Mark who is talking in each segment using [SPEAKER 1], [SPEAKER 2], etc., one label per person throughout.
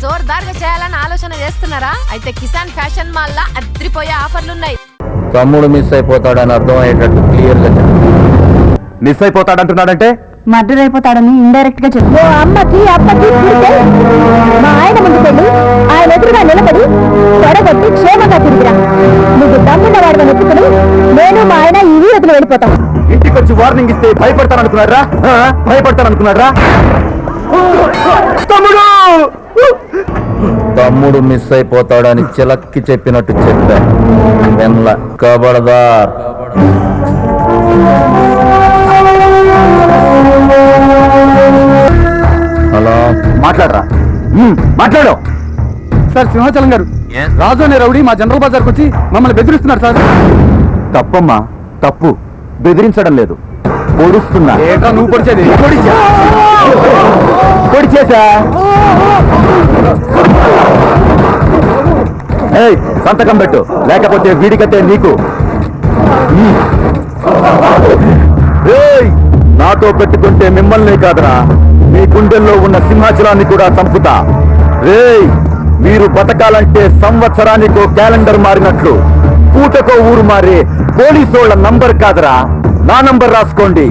[SPEAKER 1] జోర్దార్గా చేయాలని ఆలోచన చేస్తున్నారా? అయితే కిసాన్ ఫ్యాషన్ మాల్ లా అద్రిపోయే ఆఫర్లున్నాయి.
[SPEAKER 2] తమ్ముడు మిస్ అయిపోతాడని అర్థం అయ్యేటట్టు క్లియర్ గా మిస్ అయిపోతాడంటున్నాడంటే
[SPEAKER 3] మర్డర్ అయిపోతాడని ఇండైరెక్ట్ గా చెప్పు. అమ్మకి అప్పకి మా ఆయన ముందుకెళ్ళి ఆయన ఎదురుగా నిలబడి తొడగొట్టి క్షేమంగా తిరిగిరా. నువ్వు తమ్మున్న వాడు ఒప్పుకుని నేను మా ఆయన ఈ వీరతులు వెళ్ళిపోతాం.
[SPEAKER 2] ఇంటికి వచ్చి వార్నింగ్ ఇస్తే భయపడతాననుకున్నారా? భయపడతాననుకున్నారా? తమ్ముడు తమ్ముడు మిస్ అయిపోతాడని చిలక్కి చెప్పినట్టు చెప్పా. వెన్ల కబడదార్. హలో, మాట్లాడరా. మాట్లాడు
[SPEAKER 4] సార్. సింహాచలం గారు, రాజు అనే రౌడీ మా జనరల్ బజార్కి వచ్చి మమ్మల్ని బెదిరిస్తున్నారు సార్.
[SPEAKER 2] తప్పమ్మా, తప్పు. బెదిరించడం లేదు, పొడుస్తున్నా.
[SPEAKER 4] ఏటా నువ్వు పొడిచేది?
[SPEAKER 2] పొడిచేసా. ఏయ్, సంతకం పెట్టు, లేకపోతే వీడికతే నీకు. ఏయ్, నాతో పెట్టుకుంటే మిమ్మల్ని కాదురా, మీ గుండెల్లో ఉన్న సింహాచలాన్ని కూడా చంపుతా. రేయ్, మీరు బతకాలంటే సంవత్సరానికో క్యాలెండర్ మారినట్లు పూటకో ఊరు మారే పోలీసోళ్ల నంబర్ కాదురా, నా నంబర్ రాసుకోండి.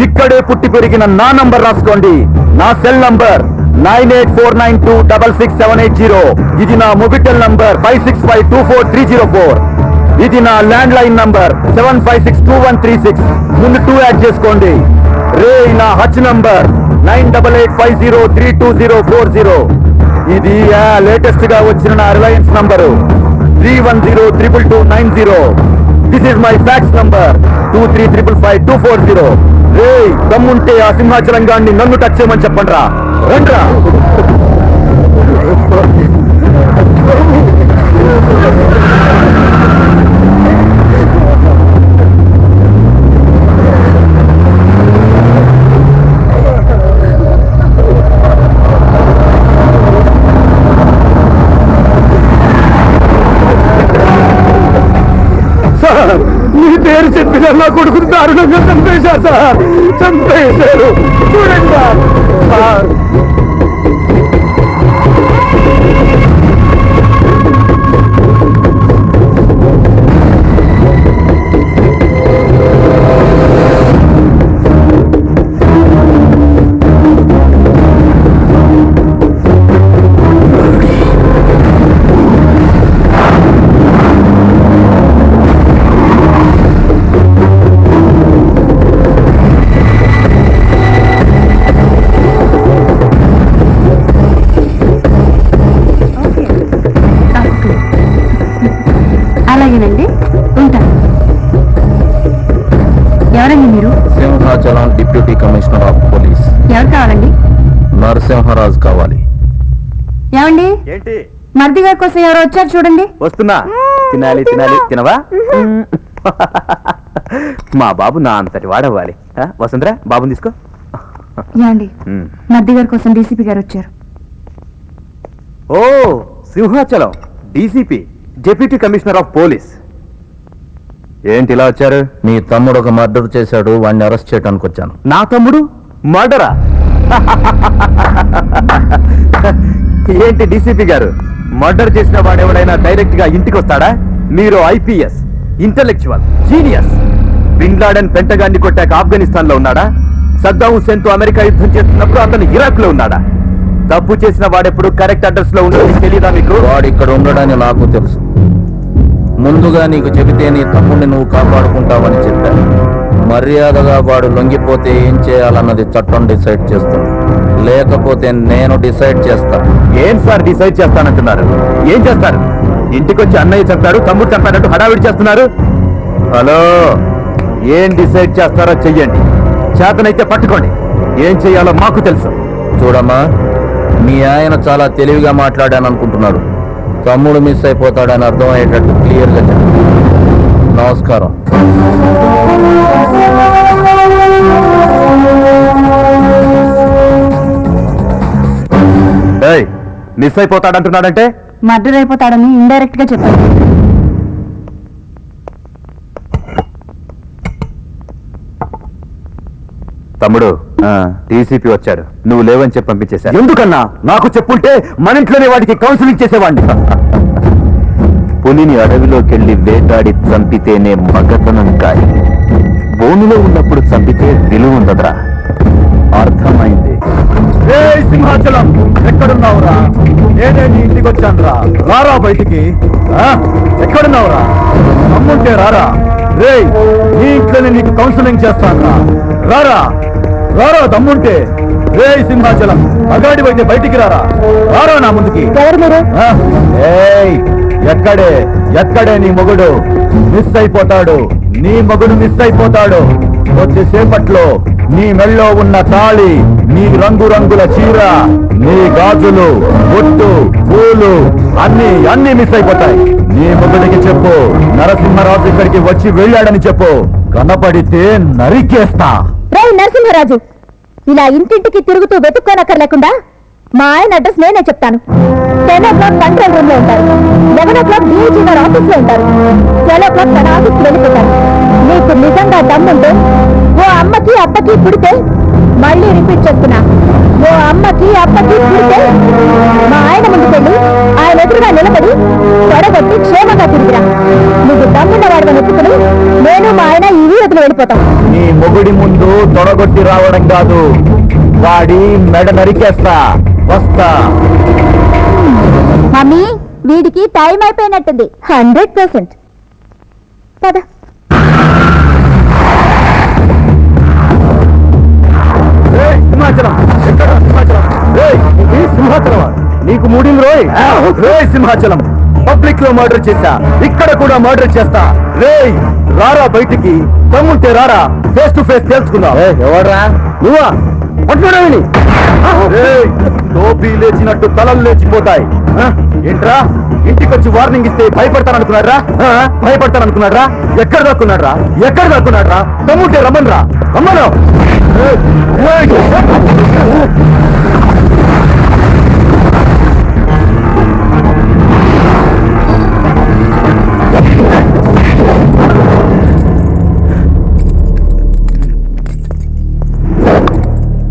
[SPEAKER 2] ఇక్కడే పుట్టి పెరిగిన నా నంబర్ రాసుకోండి. నా సెల్ నంబర్ 9849266780. ఇది నా మొబిటల్ నంబర్ 56524304. ఇది నా ల్యాండ్ లైన్ నంబర్ 75621336. ముందు 2 యాడ్ చేసుకోండి. రే, నా హచ్ నంబర్ 9885032040. ఇది లేటెస్ట్ గా వచ్చిన నా Reliance number 31022290. This is my fax number 23555240. రే, దమ్ముంటే ఆ సింహాచలం గాన్ని నన్ను టచ్ చేయమని చెప్పండి రా. రండ్రా.
[SPEAKER 4] మీ పేరు చెప్పిన నా కొడుకుని దారుణంగా చంపేశారు సార్. చంపేశారు. చూడండి సార్.
[SPEAKER 3] అలాగేనండి, ఉంటాను. ఎవరండి మీరు?
[SPEAKER 2] Simhachalam deputy commissioner of police.
[SPEAKER 3] ఎవరు కావాలండి?
[SPEAKER 2] నరసింహరాజు కావాలి.
[SPEAKER 3] ఏమండి,
[SPEAKER 2] ఏంటి?
[SPEAKER 3] మర్ది గారి కోసం ఎవరు వచ్చారు చూడండి.
[SPEAKER 2] వస్తున్నా. తినాలి తినాలి. తినవా? మా బాబు నా అంతటి వాడవ్వాలి. వసుంధరా, బాబుని తీసుకో.
[SPEAKER 3] ఏమండి, మర్ది గారి కోసం డీసీపీ గారు వచ్చారు.
[SPEAKER 2] ఓ, Simhachalam DCP, deputy commissioner of police. ఏంటి ఇలా వచ్చారు? మీ తమ్ముడు ఒక మర్డర్ చేశాడు, వాడిని అరెస్ట్ చేయడానికి వచ్చాను. నా తమ్ముడు మర్డరా? ఏంటి డీసీపీ గారు, మర్డర్ చేసిన వాడు ఎవడైనా డైరెక్ట్ గా ఇంటికి వస్తాడా? మీరు IPS, intellectual, genius. Bin Laden పెంటగాన్ని కొట్టాక ఆఫ్ఘనిస్తాన్ లో ఉన్నాడా? సద్దాం హుస్సేన్ తో అమెరికా యుద్ధం చేస్తున్నప్పుడు అతను ఇరాక్ లో ఉన్నాడా? తప్పు చేసిన వాడెప్పుడు కరెక్ట్ అడ్రస్ లో ఉండడం తెలియదా మీకు? వాడు ఇక్కడ ఉండడని నాకు తెలుసు. ముందుగా నీకు చెబితే నీ తమ్ముడిని నువ్వు కాపాడుకుంటావని చెప్పాను. మర్యాదగా వాడు లొంగిపోతే ఏం చేయాలన్నది చట్టం డిసైడ్ చేస్తుంది, లేకపోతే నేను డిసైడ్ చేస్తా. ఏం సార్ డిసైడ్ చేస్తానంటున్నారు? ఏం చేస్తారు? ఇంటికొచ్చి అన్నయ్య చంపాడు, తమ్ముడు చంపాడంటూ హడావిడి చేస్తున్నారు. హలో, ఏం డిసైడ్ చేస్తారో చెయ్యండి. చేతనైతే పట్టుకోండి. ఏం చెయ్యాలో మాకు తెలుసు. చూడమ్మా, మీ ఆయన చాలా తెలివిగా మాట్లాడాననుకుంటున్నాడు. తమ్ముడు మిస్ అయిపోతాడని అర్థం అయ్యేటట్టు క్లియర్గా చెప్పు. నమస్కారం. మిస్ అయిపోతాడంటున్నాడంటే
[SPEAKER 3] మర్డర్ అయిపోతాడని ఇండైరెక్ట్ గా చెప్పాడు.
[SPEAKER 2] తమ్ముడు, డీసీపీ వచ్చాడు, నువ్వు లేవని చెప్పి పంపించేశా. ఎందుకన్నా? నాకు చెప్పుంటే మన ఇంట్లోనే వాడికి కౌన్సిలింగ్ చేసేవాడిని. పులిని అడవిలోకెళ్ళి వేటాడి చంపితేనే మగతనం కాయి, బోనులో ఉన్నప్పుడు చంపితే విలువ ఉండదురా. అర్థమైంది. సింహాచలం, ఎక్కడున్నావురా? నేనే నీ ఇంటికి వచ్చానురా. రారా బయటికి. ఎక్కడున్నావురా? అమ్ముంటే రారా. రే, నీ ఇంట్లోనే నీకు కౌన్సిలింగ్ చేస్తానురా. రారా రారా దమ్ముంటే. రే సింహాచలం, మగాడి అయితే బయటికి రారా. రారా నా ముందుకి.
[SPEAKER 3] ఎవరు మీరు?
[SPEAKER 2] ఎక్కడే ఎక్కడే నీ మొగుడు మిస్ అయిపోతాడు. నీ మొగుడు మిస్ అయిపోతాడు. కొద్దిసేపట్లో నీ మెళ్ళో ఉన్న తాళి, నీ రంగురంగుల చీర, నీ గాజులు, బొట్టు, పూలు అన్ని మిస్ అయిపోతాయి. నీ మొగుడికి చెప్పు, నరసింహరాజు ఇక్కడికి వచ్చి వెళ్ళాడని చెప్పు. కనపడితే నరికేస్తా.
[SPEAKER 3] నరసింహరాజు, ఇలా ఇంటింటికి తిరుగుతూ వెతుక్కోనక్కర్లేకుండా మా ఆయన అడ్రస్ నేనే చెప్తాను. 10 o'clock కంట్రోల్ రూమ్ లో ఉంటారు, 11 o'clock DIG గారు ఆఫీస్ లో ఉంటారు, 12 o'clock తన ఆఫీస్కి వెళ్ళిపోతారు. నీకు నిజంగా దమ్ముంటే ఓ అమ్మకి అప్పకి పుడితే, మళ్ళీ రిపీట్ చేస్తున్నా, ఓ అమ్మకి అప్పకి పుడితే మా ఆయన ముందుకెళ్ళి ఆయన ఎదురుగా నిలబడి తొడగొట్టి క్షేమంగా తిరిగిరా. నువ్వు దమ్మున్న వాడిని ఒప్పుకుని నేను మా ఆయన ఈ వీధిలో వెళ్ళిపోతాం.
[SPEAKER 2] నీ మొగుడి ముందు తొడగొట్టి రావడం కాదు, వాడి మెడ నరికేస్తా. వస్తా.
[SPEAKER 3] మమ్మీ, వీడికి టైం అయిపోయినట్టుంది. 100%. పద.
[SPEAKER 2] సింహాచలం, ఎక్కడ సింహాచలం? సింహాచలం నీకు మూడింది రోయ్. సింహాచలం, పబ్లిక్ లో మర్డర్ చేశా, ఇక్కడ కూడా మర్డర్ చేస్తా. రేయ్ రారా బయటికి. తమ్ముంటే రారా, ఫేస్ టు ఫేస్ తెలుసుకుందాం. ఎవడరా నువ్వా? పట్టుకోవడానికి టోపీ లేచినట్టు తలలు లేచిపోతాయి. ఏంట్రా, ఇంటికొచ్చి వార్నింగ్ ఇస్తే భయపడతాననుకున్నాడ్రా? భయపడతాననుకున్నాడ్రా? ఎక్కడ దాక్కున్నాడ్రా? తమ్ముంటే రమ్మన్రా, రమ్మను.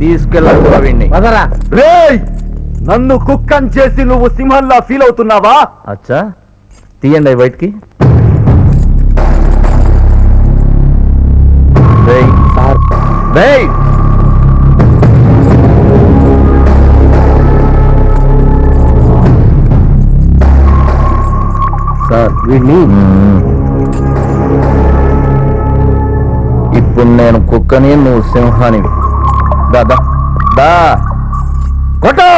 [SPEAKER 2] తీసుకెళ్ళి నన్ను కుక్కని చేసి నువ్వు సింహంలా ఫీల్ అవుతున్నావా? అచ్చా, తీయండి బయటికి. సార్ వీడిని ఇప్పుడు నేను కుక్కని, నువ్వు సింహానివి. దాదా దా కొట్టు.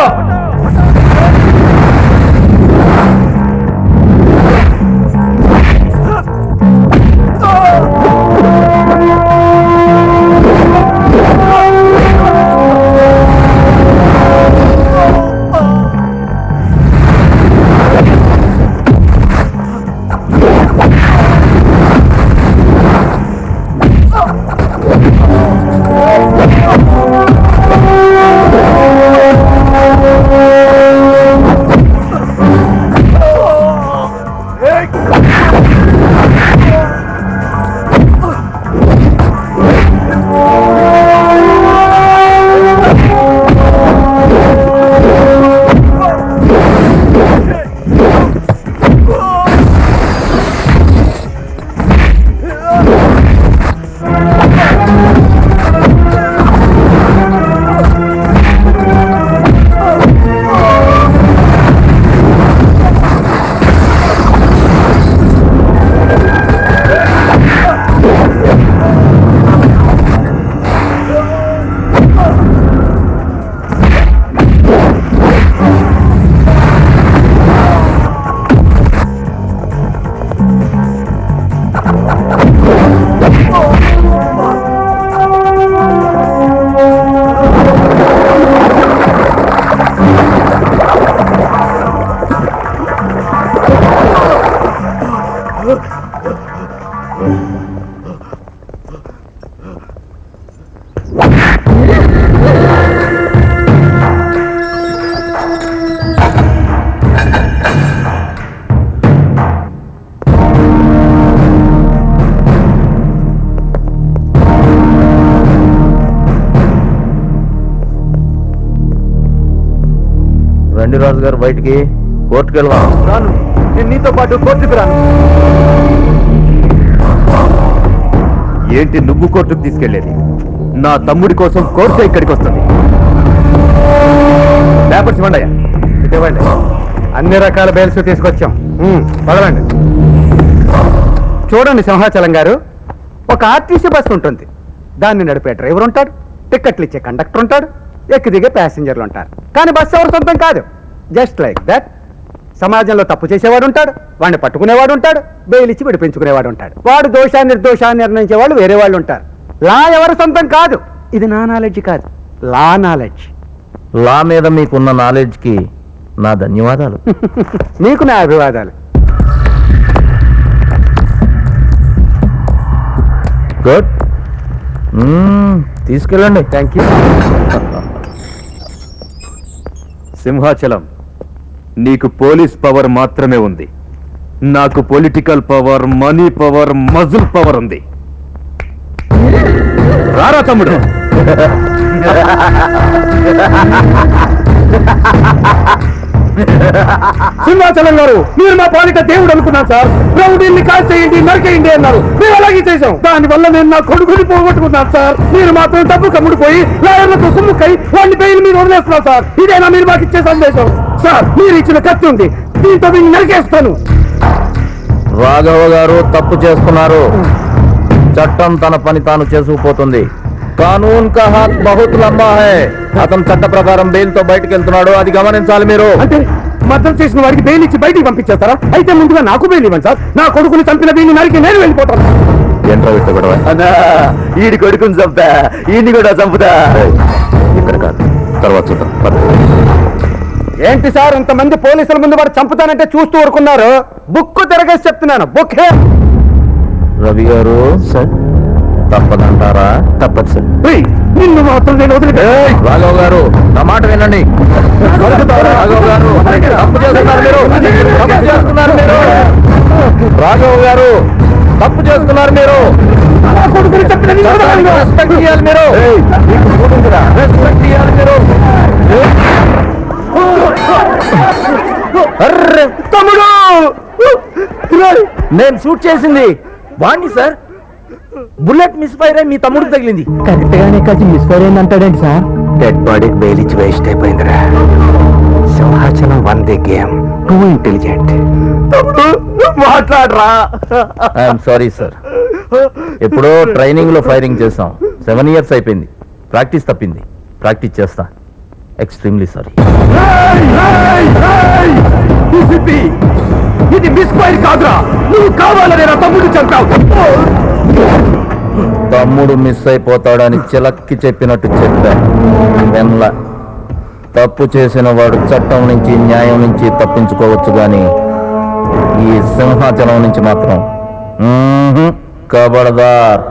[SPEAKER 5] రాజు గారు బయటికి కోర్టుకు వెళ్దాం.
[SPEAKER 2] రాను, నేను నీతో పాటు కోర్టుకు రాను. ఏంటి నువ్వు కోర్టుకు తీసుకెళ్లేది? నా తమ్ముడి కోసం కోర్టు ఇక్కడికి వస్తుంది. పేపర్స్ ఇవ్వండి.
[SPEAKER 4] ఇవ్వండి. అన్ని రకాల బెయిల్స్ తీసుకొచ్చాం. పదలండి. చూడండి సింహాచలం గారు, ఒక ఆర్టీసీ బస్సు ఉంటుంది. దాన్ని నడిపే డ్రైవర్ ఉంటాడు, టిక్కెట్లు ఇచ్చే కండక్టర్ ఉంటాడు, ఎక్కి దిగే ప్యాసింజర్లు ఉంటారు. కానీ బస్సు ఎవరు సొంతం కాదు. Just like that. సమాజంలో తప్పు చేసేవాడు ఉంటాడు, వాడిని పట్టుకునేవాడు ఉంటాడు, బెయిల్ ఇచ్చి విడిపించుకునేవాడు ఉంటాడు. వాడు దోషాన్ని నిర్దోషాన్ని నిర్ణయించే వాళ్ళు వేరే వాళ్ళు ఉంటారు. లా ఎవరు సొంతం కాదు. ఇది నా నాలెడ్జ్ కాదు, లా నాలెడ్జ్.
[SPEAKER 5] లా మీద మీకున్న నాలెడ్జ్కి నా ధన్యవాదాలు.
[SPEAKER 4] మీకు నా అభివాదాలు.
[SPEAKER 5] గుడ్. తీసుకెళ్ళండి.
[SPEAKER 4] Thank you.
[SPEAKER 2] సింహాచలం, నీకు పోలీస్ పవర్ మాత్రమే ఉంది. నాకు political power, money power, muscle power ఉంది. రారా తమ్ముడు.
[SPEAKER 4] సింహాచలం గారు, మీరు మా పాలిట దేవుడు అనుకున్నాను సార్. రౌడీల్ని కాల్చేయండి, నరికేయండి అన్నారు. మేము అలాగే చేశాం. దానివల్ల నేను నా కొడుకుని పోగొట్టుకున్నాను సార్. మీరు మాత్రం డబ్బు కమ్ముడిపోయి లాయర్లతో కుమ్ముకై వాడిని బెయిల్ మీరు వదిలేస్తున్నారు సార్. ఇదేనా మీరు మాకు ఇచ్చే సందేశం? సార్, మీరు ఇచ్చిన కత్తి ఉంది, దీంతో మీరు నరికేస్తాను.
[SPEAKER 5] రాఘవ గారు తప్పు చేస్తున్నారు. చట్టం తన పని తాను చేసుకుపోతుంది. కానూన్ కా హాత్ బహుత్ లంబా హై. అతను చట్ట ప్రకారం బెయిల్ తో బయటకు వెళ్తున్నాడు, అది గమనించాలి మీరు.
[SPEAKER 4] అంటే మద్దతు చేసిన వాడికి బెయిల్ ఇచ్చి బయటికి పంపించేస్తారా? అయితే ముందుగా నాకు బెయిల్ ఇవ్వండి సార్. నా కొడుకుని చంపిన వీడిని నరికి నేను వెళ్ళిపోతాను.
[SPEAKER 5] ఏంట్రా విట్ట గొడవ?
[SPEAKER 2] అన్నా, ఈడి కొడుకుని చంపా, ఈయన్ని కూడా చంపుతా.
[SPEAKER 5] ఇక్కడ కాదు, తర్వాత చూద్దాం. పద.
[SPEAKER 4] ఏంటి సార్, ఇంతమంది పోలీసుల ముందు వాడు చంపుతానంటే చూస్తూ ఊరుకున్నారు? బుక్కు తిరగేసి చెప్తున్నాను. బుక్ హే.
[SPEAKER 5] రవి గారు సార్, తప్పదంటారా? తప్పదు సార్.
[SPEAKER 4] నిన్ను మాత్రం నేను వదిలిపె.
[SPEAKER 5] రాఘవ్ గారు, నా మాట వినండి. రాఘవ్ గారు, తప్పు చేస్తున్నారు మీరు. తప్పు చేస్తున్నారు మీరు. రాఘవ్ గారు, తప్పు చేస్తున్నారు మీరు.
[SPEAKER 4] నా కొడుకుని చంపిన నీ వదలను.
[SPEAKER 5] రెస్పెక్ట్ ఇవ్వాలి మీరు. రెస్పెక్ట్ ఇవ్వాలి మీరు. అర్రే
[SPEAKER 4] తమ్ముడు,
[SPEAKER 5] నేను షూట్ చేసింది వాణ్ణి సార్. బుల్లెట్ మిస్ ఫైర్ అయి మీ తమ్ముడికి తగిలింది.
[SPEAKER 4] కరెక్ట్ గానే కలిసి మిస్ఫైర్ అయింది అంటాడేంటి సార్? డెడ్ బాడీకి బెయిల్ ఇచ్చి వేస్ట్ అయిపోయిందిరా. Simhachalam won the game, too intelligent.
[SPEAKER 2] మాట్లాడరా.
[SPEAKER 5] I'm sorry sir. ఎప్పుడో ట్రైనింగ్ లో ఫైరింగ్ చేసాం. 7 years అయిపోయింది. ప్రాక్టీస్ తప్పింది. ప్రాక్టీస్ చేస్తా. Extremely sorry.
[SPEAKER 2] ఇది మిస్ ఫైర్ కాదురా, నువ్వు కావాలనే నా తమ్ముడు చంపావు.
[SPEAKER 5] తమ్ముడు మిస్ అయిపోతాడని చిలక్కి చెప్పినట్టు చెప్పా. వెన్లా తప్పు చేసిన వాడు చట్టం నుంచి, న్యాయం నుంచి తప్పించుకోవచ్చు గాని ఈ సింహాచలం నుంచి మాత్రం. కబడ్దార్.